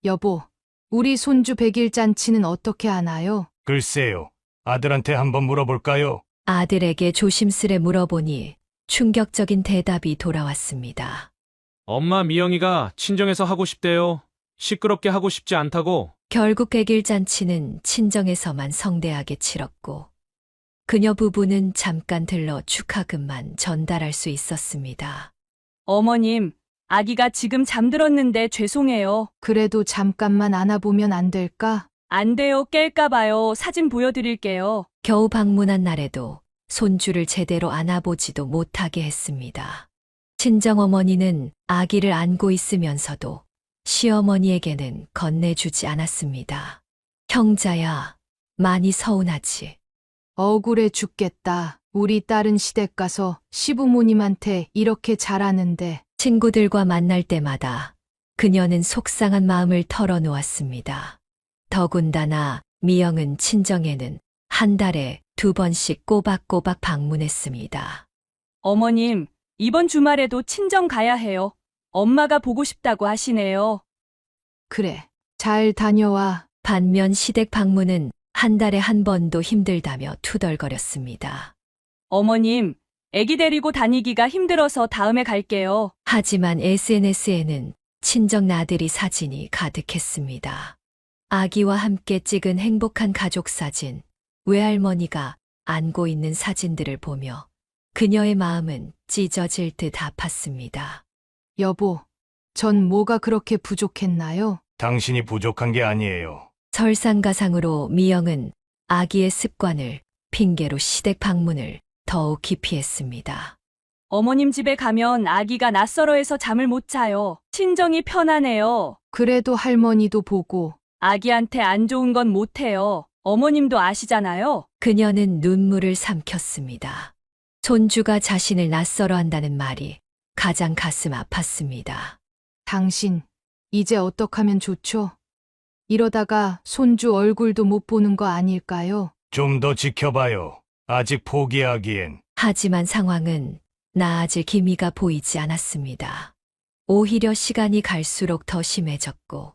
여보, 우리 손주 100일 잔치는 어떻게 하나요? 글쎄요, 아들한테 한번 물어볼까요? 아들에게 조심스레 물어보니 충격적인 대답이 돌아왔습니다. 엄마 미영이가 친정에서 하고 싶대요. 시끄럽게 하고 싶지 않다고. 결국 100일 잔치는 친정에서만 성대하게 치렀고 그녀 부부는 잠깐 들러 축하금만 전달할 수 있었습니다. 어머님, 아기가 지금 잠들었는데 죄송해요. 그래도 잠깐만 안아보면 안 될까? 안 돼요. 깰까봐요. 사진 보여드릴게요. 겨우 방문한 날에도 손주를 제대로 안아보지도 못하게 했습니다. 친정어머니는 아기를 안고 있으면서도 시어머니에게는 건네주지 않았습니다. 형자야, 많이 서운하지. 억울해 죽겠다. 우리 딸은 시댁 가서 시부모님한테 이렇게 잘하는데. 친구들과 만날 때마다 그녀는 속상한 마음을 털어놓았습니다. 더군다나 미영은 친정에는 한 달에 2번씩 꼬박꼬박 방문했습니다. 어머님, 이번 주말에도 친정 가야 해요. 엄마가 보고 싶다고 하시네요. 그래, 잘 다녀와. 반면 시댁 방문은 한 달에 한 번도 힘들다며 투덜거렸습니다. 어머님, 아기 데리고 다니기가 힘들어서 다음에 갈게요. 하지만 SNS에는 친정 나들이 사진이 가득했습니다. 아기와 함께 찍은 행복한 가족 사진, 외할머니가 안고 있는 사진들을 보며 그녀의 마음은 찢어질 듯 아팠습니다. 여보, 전 뭐가 그렇게 부족했나요? 당신이 부족한 게 아니에요. 설상가상으로 미영은 아기의 습관을 핑계로 시댁 방문을 더욱 기피했습니다. 어머님 집에 가면 아기가 낯설어해서 잠을 못 자요. 친정이 편하네요. 그래도 할머니도 보고. 아기한테 안 좋은 건 못해요. 어머님도 아시잖아요. 그녀는 눈물을 삼켰습니다. 손주가 자신을 낯설어 한다는 말이 가장 가슴 아팠습니다. 당신, 이제 어떡하면 좋죠? 이러다가 손주 얼굴도 못 보는 거 아닐까요? 좀 더 지켜봐요. 아직 포기하기엔. 하지만 상황은 나아질 기미가 보이지 않았습니다. 오히려 시간이 갈수록 더 심해졌고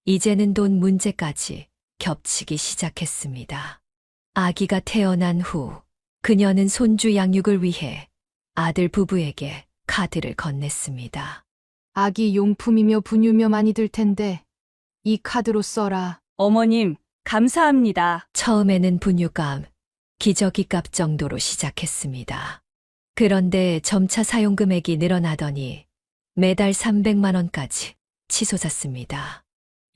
이제는 돈 문제까지 겹치기 시작했습니다. 아기가 태어난 후 그녀는 손주 양육을 위해 아들 부부에게 카드를 건넸습니다. 아기 용품이며 분유며 많이 들 텐데 이 카드로 써라. 어머님, 감사합니다. 처음에는 분유감, 기저귀 값 정도로 시작했습니다. 그런데 점차 사용 금액이 늘어나더니 매달 300만 원까지 치솟았습니다.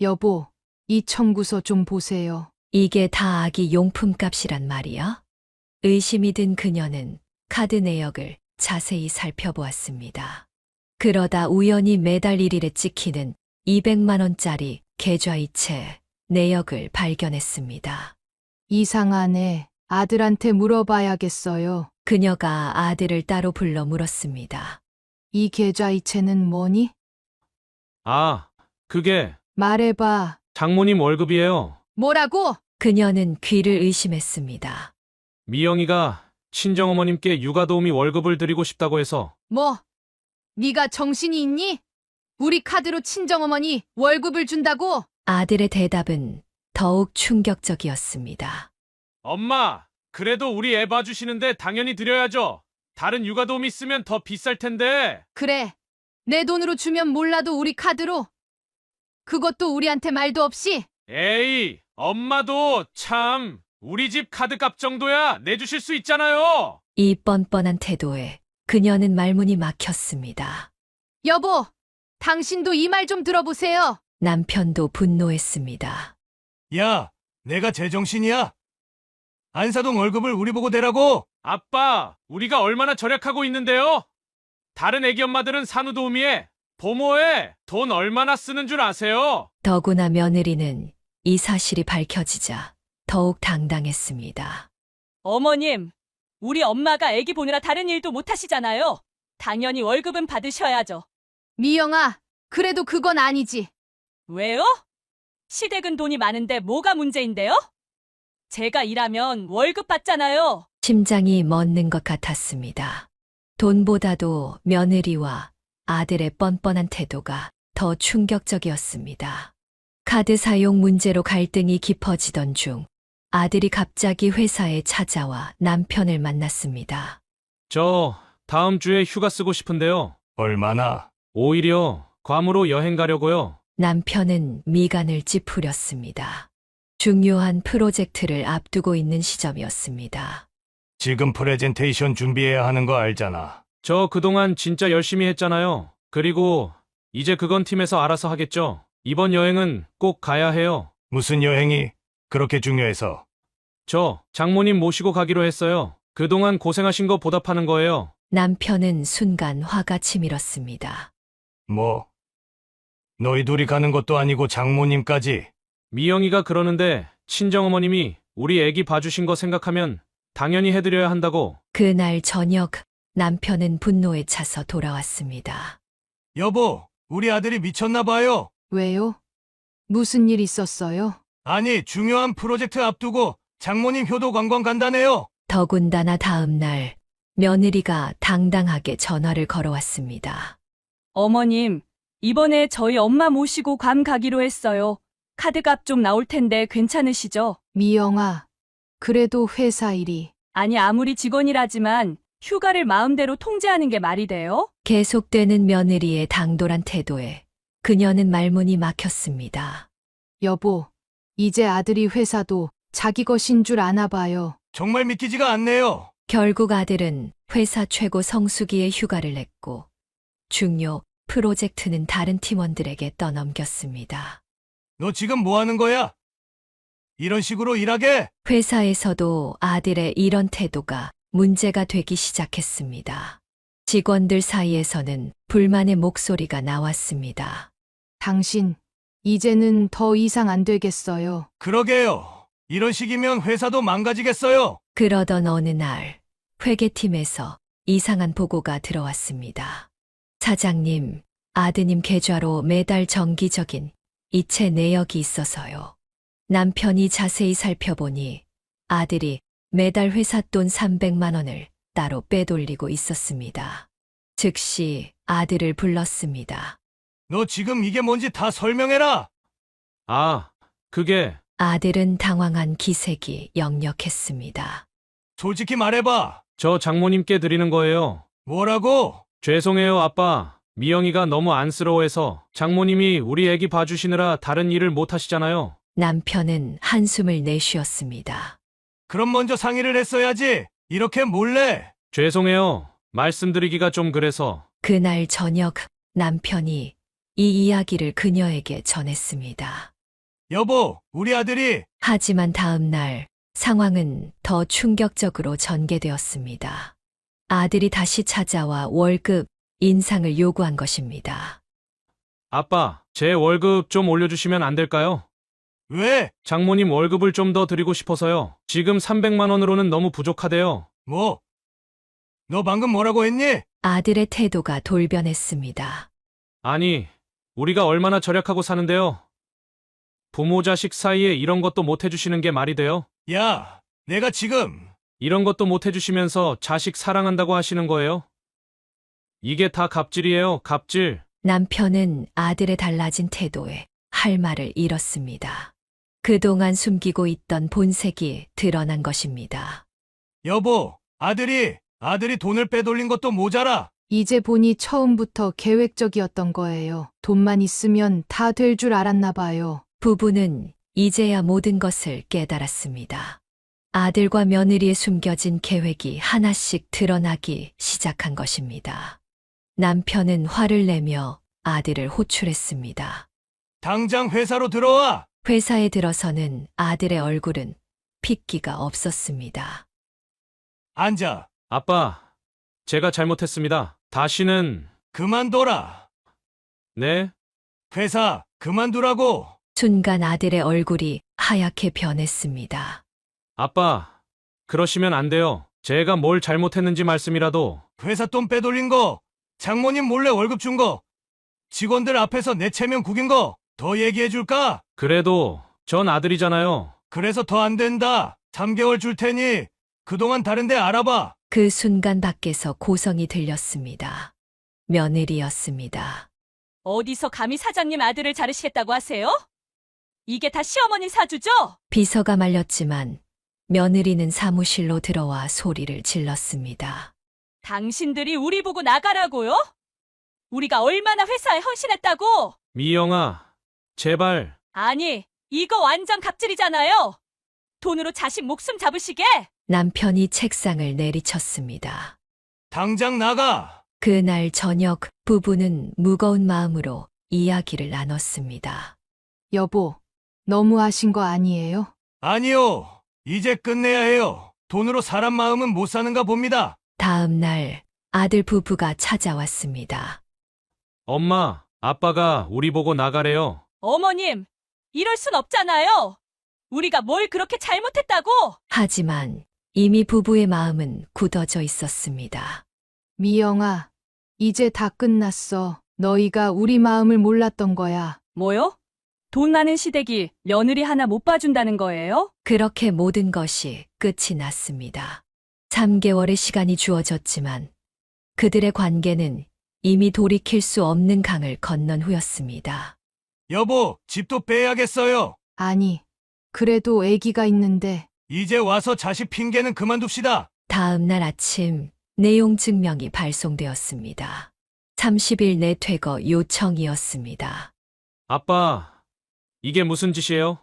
여보, 이 청구서 좀 보세요. 이게 다 아기 용품 값이란 말이야? 의심이 든 그녀는 카드 내역을 자세히 살펴보았습니다. 그러다 우연히 매달 1일에 찍히는 200만 원짜리 계좌이체 내역을 발견했습니다. 이상하네. 아들한테 물어봐야겠어요. 그녀가 아들을 따로 불러 물었습니다. 이 계좌이체는 뭐니? 아, 그게 말해봐. 장모님 월급이에요. 뭐라고? 그녀는 귀를 의심했습니다. 미영이가 친정어머님께 육아도우미 월급을 드리고 싶다고 해서 뭐? 네가 정신이 있니? 우리 카드로 친정어머니 월급을 준다고? 아들의 대답은 더욱 충격적이었습니다. 엄마, 그래도 우리 애 봐주시는데 당연히 드려야죠. 다른 육아도우미 쓰면 더 비쌀 텐데. 그래. 내 돈으로 주면 몰라도 우리 카드로. 그것도 우리한테 말도 없이. 에이, 엄마도 참 우리 집 카드값 정도야 내주실 수 있잖아요. 이 뻔뻔한 태도에 그녀는 말문이 막혔습니다. 여보, 당신도 이 말 좀 들어보세요. 남편도 분노했습니다. 야, 내가 제정신이야? 안사동 월급을 우리 보고 대라고? 아빠, 우리가 얼마나 절약하고 있는데요? 다른 애기 엄마들은 산후도우미에, 보모에 돈 얼마나 쓰는 줄 아세요? 더구나 며느리는 이 사실이 밝혀지자 더욱 당당했습니다. 어머님, 우리 엄마가 애기 보느라 다른 일도 못 하시잖아요. 당연히 월급은 받으셔야죠. 미영아, 그래도 그건 아니지. 왜요? 시댁은 돈이 많은데 뭐가 문제인데요? 제가 일하면 월급 받잖아요. 심장이 멎는 것 같았습니다. 돈보다도 며느리와 아들의 뻔뻔한 태도가 더 충격적이었습니다. 카드 사용 문제로 갈등이 깊어지던 중 아들이 갑자기 회사에 찾아와 남편을 만났습니다. 저 다음 주에 휴가 쓰고 싶은데요. 얼마나? 오히려 괌으로 여행 가려고요. 남편은 미간을 찌푸렸습니다. 중요한 프로젝트를 앞두고 있는 시점이었습니다. 지금 프레젠테이션 준비해야 하는 거 알잖아. 저 그동안 진짜 열심히 했잖아요. 그리고 이제 그건 팀에서 알아서 하겠죠. 이번 여행은 꼭 가야 해요. 무슨 여행이 그렇게 중요해서? 저 장모님 모시고 가기로 했어요. 그동안 고생하신 거 보답하는 거예요. 남편은 순간 화가 치밀었습니다. 뭐? 너희 둘이 가는 것도 아니고 장모님까지? 미영이가 그러는데 친정어머님이 우리 애기 봐주신 거 생각하면 당연히 해드려야 한다고. 그날 저녁 남편은 분노에 차서 돌아왔습니다. 여보, 우리 아들이 미쳤나 봐요. 왜요? 무슨 일 있었어요? 아니, 중요한 프로젝트 앞두고 장모님 효도 관광 간다네요. 더군다나 다음 날 며느리가 당당하게 전화를 걸어왔습니다. 어머님, 이번에 저희 엄마 모시고 괌 가기로 했어요. 카드값 좀 나올 텐데 괜찮으시죠? 미영아, 그래도 회사 일이. 아니, 아무리 직원이라지만 휴가를 마음대로 통제하는 게 말이 돼요? 계속되는 며느리의 당돌한 태도에 그녀는 말문이 막혔습니다. 여보, 이제 아들이 회사도 자기 것인 줄 아나 봐요. 정말 믿기지가 않네요. 결국 아들은 회사 최고 성수기에 휴가를 냈고 중요 프로젝트는 다른 팀원들에게 떠넘겼습니다. 너 지금 뭐 하는 거야? 이런 식으로 일하게? 회사에서도 아들의 이런 태도가 문제가 되기 시작했습니다. 직원들 사이에서는 불만의 목소리가 나왔습니다. 당신, 이제는 더 이상 안 되겠어요. 그러게요. 이런 식이면 회사도 망가지겠어요. 그러던 어느 날 회계팀에서 이상한 보고가 들어왔습니다. 사장님, 아드님 계좌로 매달 정기적인 이체 내역이 있어서요. 남편이 자세히 살펴보니 아들이 매달 회사 돈 300만 원을 따로 빼돌리고 있었습니다. 즉시 아들을 불렀습니다. 너 지금 이게 뭔지 다 설명해라. 아, 그게 아들은 당황한 기색이 역력했습니다. 솔직히 말해봐. 저 장모님께 드리는 거예요. 뭐라고? 죄송해요, 아빠. 미영이가 너무 안쓰러워해서 장모님이 우리 애기 봐주시느라 다른 일을 못 하시잖아요. 남편은 한숨을 내쉬었습니다. 그럼 먼저 상의를 했어야지. 이렇게 몰래. 죄송해요. 말씀드리기가 좀 그래서. 그날 저녁 남편이 이 이야기를 그녀에게 전했습니다. 여보, 우리 아들이. 하지만 다음 날 상황은 더 충격적으로 전개되었습니다. 아들이 다시 찾아와 월급 인상을 요구한 것입니다. 아빠, 제 월급 좀 올려주시면 안 될까요? 왜? 장모님 월급을 좀 더 드리고 싶어서요. 지금 300만 원으로는 너무 부족하대요. 뭐? 너 방금 뭐라고 했니? 아들의 태도가 돌변했습니다. 아니, 우리가 얼마나 절약하고 사는데요. 부모 자식 사이에 이런 것도 못 해주시는 게 말이 돼요? 야, 내가 지금. 이런 것도 못 해주시면서 자식 사랑한다고 하시는 거예요? 이게 다 갑질이에요, 갑질. 남편은 아들의 달라진 태도에 할 말을 잃었습니다. 그동안 숨기고 있던 본색이 드러난 것입니다. 여보, 아들이 돈을 빼돌린 것도 모자라. 이제 보니 처음부터 계획적이었던 거예요. 돈만 있으면 다 될 줄 알았나 봐요. 부부는 이제야 모든 것을 깨달았습니다. 아들과 며느리의 숨겨진 계획이 하나씩 드러나기 시작한 것입니다. 남편은 화를 내며 아들을 호출했습니다. 당장 회사로 들어와. 회사에 들어서는 아들의 얼굴은 핏기가 없었습니다. 앉아. 아빠, 제가 잘못했습니다. 다시는. 그만둬라. 네? 회사 그만두라고. 순간 아들의 얼굴이 하얗게 변했습니다. 아빠, 그러시면 안 돼요. 제가 뭘 잘못했는지 말씀이라도. 회사 돈 빼돌린 거, 장모님 몰래 월급 준 거, 직원들 앞에서 내 체면 구긴 거 더 얘기해 줄까? 그래도 전 아들이잖아요. 그래서 더 안 된다. 3개월 줄 테니 그동안 다른 데 알아봐. 그 순간 밖에서 고성이 들렸습니다. 며느리였습니다. 어디서 감히 사장님 아들을 자르시겠다고 하세요? 이게 다 시어머니 사주죠? 비서가 말렸지만 며느리는 사무실로 들어와 소리를 질렀습니다. 당신들이 우리 보고 나가라고요? 우리가 얼마나 회사에 헌신했다고? 미영아, 제발. 아니, 이거 완전 갑질이잖아요. 돈으로 자식 목숨 잡으시게? 남편이 책상을 내리쳤습니다. 당장 나가. 그날 저녁 부부는 무거운 마음으로 이야기를 나눴습니다. 여보, 너무하신 거 아니에요? 아니요. 이제 끝내야 해요. 돈으로 사람 마음은 못 사는가 봅니다. 다음 날 아들 부부가 찾아왔습니다. 엄마, 아빠가 우리 보고 나가래요. 어머님, 이럴 순 없잖아요. 우리가 뭘 그렇게 잘못했다고? 하지만 이미 부부의 마음은 굳어져 있었습니다. 미영아, 이제 다 끝났어. 너희가 우리 마음을 몰랐던 거야. 뭐요? 돈 많은 시댁이 며느리 하나 못 봐준다는 거예요? 그렇게 모든 것이 끝이 났습니다. 3개월의 시간이 주어졌지만 그들의 관계는 이미 돌이킬 수 없는 강을 건넌 후였습니다. 여보, 집도 빼야겠어요. 아니, 그래도 아기가 있는데. 이제 와서 자식 핑계는 그만둡시다. 다음 날 아침 내용 증명이 발송되었습니다. 30일 내 퇴거 요청이었습니다. 아빠, 이게 무슨 짓이에요?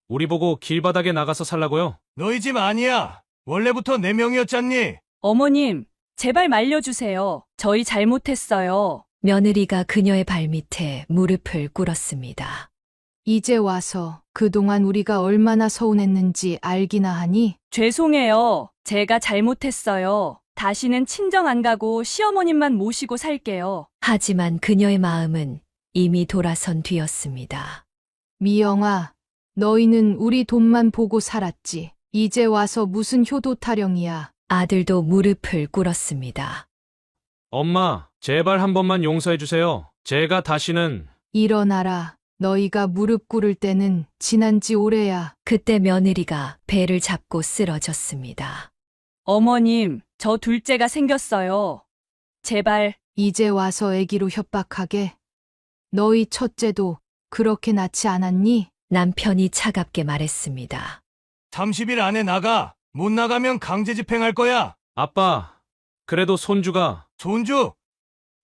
우리 보고 길바닥에 나가서 살라고요? 너희 집 아니야. 원래부터 내 명이었잖니. 어머님, 제발 말려주세요. 저희 잘못했어요. 며느리가 그녀의 발밑에 무릎을 꿇었습니다. 이제 와서 그동안 우리가 얼마나 서운했는지 알기나 하니? 죄송해요. 제가 잘못했어요. 다시는 친정 안 가고 시어머님만 모시고 살게요. 하지만 그녀의 마음은 이미 돌아선 뒤였습니다. 미영아, 너희는 우리 돈만 보고 살았지. 이제 와서 무슨 효도 타령이야. 아들도 무릎을 꿇었습니다. 엄마, 제발 한 번만 용서해 주세요. 제가 다시는. 일어나라. 너희가 무릎 꿇을 때는 지난 지 오래야. 그때 며느리가 배를 잡고 쓰러졌습니다. 어머님, 저 둘째가 생겼어요. 제발. 이제 와서 아기로 협박하게. 너희 첫째도 그렇게 낳지 않았니? 남편이 차갑게 말했습니다. 30일 안에 나가. 못 나가면 강제 집행할 거야. 아빠, 그래도 손주가. 손주?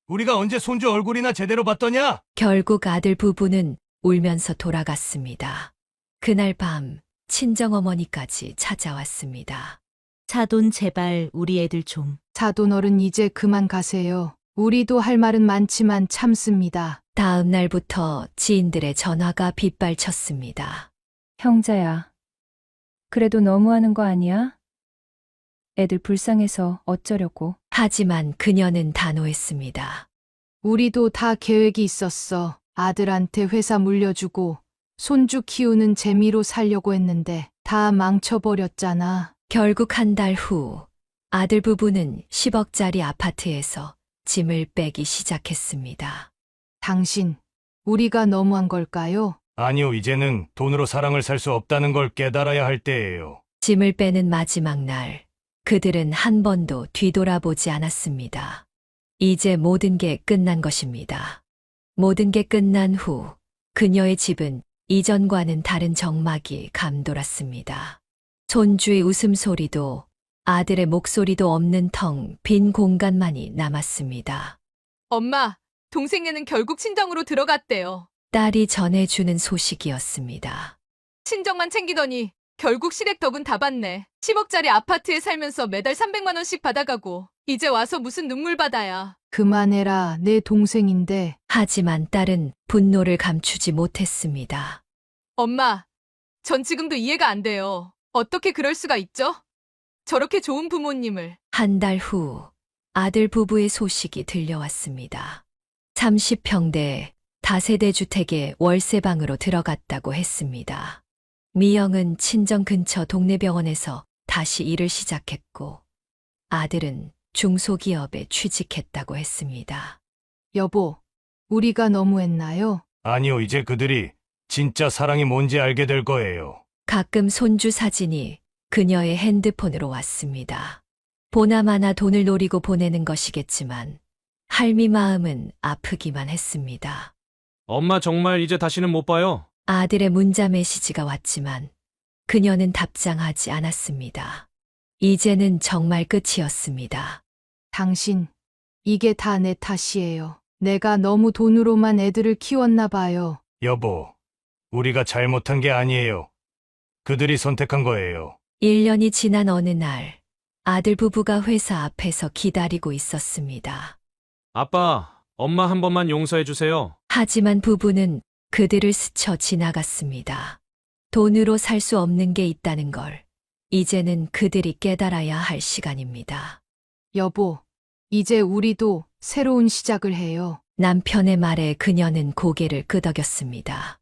우리가 언제 손주 얼굴이나 제대로 봤더냐? 결국 아들 부부는 울면서 돌아갔습니다. 그날 밤 친정어머니까지 찾아왔습니다. 사돈 제발 우리 애들 좀. 사돈 어른 이제 그만 가세요. 우리도 할 말은 많지만 참습니다. 다음 날부터 지인들의 전화가 빗발쳤습니다. 형제야. 그래도 너무하는 거 아니야? 애들 불쌍해서 어쩌려고. 하지만 그녀는 단호했습니다. 우리도 다 계획이 있었어. 아들한테 회사 물려주고 손주 키우는 재미로 살려고 했는데 다 망쳐버렸잖아. 결국 한 달 후 아들 부부는 10억짜리 아파트에서 짐을 빼기 시작했습니다. 당신, 우리가 너무한 걸까요? 아니요, 이제는 돈으로 사랑을 살 수 없다는 걸 깨달아야 할 때예요. 짐을 빼는 마지막 날, 그들은 한 번도 뒤돌아보지 않았습니다. 이제 모든 게 끝난 것입니다. 모든 게 끝난 후 그녀의 집은 이전과는 다른 정막이 감돌았습니다. 손주의 웃음소리도 아들의 목소리도 없는 텅 빈 공간만이 남았습니다. 엄마, 동생네는 결국 친정으로 들어갔대요. 딸이 전해주는 소식이었습니다. 친정만 챙기더니 결국 시댁 덕은 다 받네. 10억짜리 아파트에 살면서 매달 300만 원씩 받아가고 이제 와서 무슨 눈물 받아야. 그만해라, 내 동생인데. 하지만 딸은 분노를 감추지 못했습니다. 엄마, 전 지금도 이해가 안 돼요. 어떻게 그럴 수가 있죠? 저렇게 좋은 부모님을. 한 달 후 아들 부부의 소식이 들려왔습니다. 30평대 다세대 주택에 월세방으로 들어갔다고 했습니다. 미영은 친정 근처 동네 병원에서 다시 일을 시작했고 아들은 중소기업에 취직했다고 했습니다. 여보, 우리가 너무했나요? 아니요, 이제 그들이 진짜 사랑이 뭔지 알게 될 거예요. 가끔 손주 사진이 그녀의 핸드폰으로 왔습니다. 보나마나 돈을 노리고 보내는 것이겠지만 할미 마음은 아프기만 했습니다. 엄마 정말 이제 다시는 못 봐요. 아들의 문자 메시지가 왔지만 그녀는 답장하지 않았습니다. 이제는 정말 끝이었습니다. 당신, 이게 다 내 탓이에요. 내가 너무 돈으로만 애들을 키웠나 봐요. 여보, 우리가 잘못한 게 아니에요. 그들이 선택한 거예요. 1년이 지난 어느 날 아들 부부가 회사 앞에서 기다리고 있었습니다. 아빠, 엄마 한 번만 용서해 주세요. 하지만 부부는 그들을 스쳐 지나갔습니다. 돈으로 살 수 없는 게 있다는 걸 이제는 그들이 깨달아야 할 시간입니다. 여보, 이제 우리도 새로운 시작을 해요. 남편의 말에 그녀는 고개를 끄덕였습니다.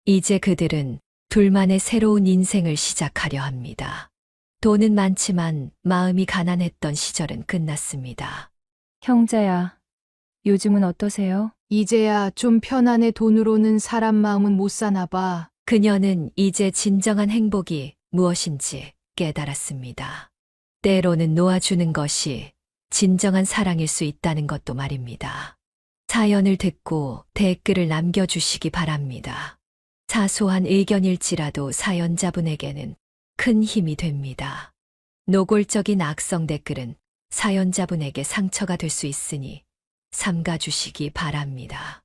이제 그들은 둘만의 새로운 인생을 시작하려 합니다. 돈은 많지만 마음이 가난했던 시절은 끝났습니다. 형제야. 요즘은 어떠세요? 이제야 좀 편안해. 돈으로는 사람 마음은 못 사나 봐. 그녀는 이제 진정한 행복이 무엇인지 깨달았습니다. 때로는 놓아주는 것이 진정한 사랑일 수 있다는 것도 말입니다. 사연을 듣고 댓글을 남겨주시기 바랍니다. 사소한 의견일지라도 사연자분에게는 큰 힘이 됩니다. 노골적인 악성 댓글은 사연자분에게 상처가 될 수 있으니 삼가주시기 바랍니다.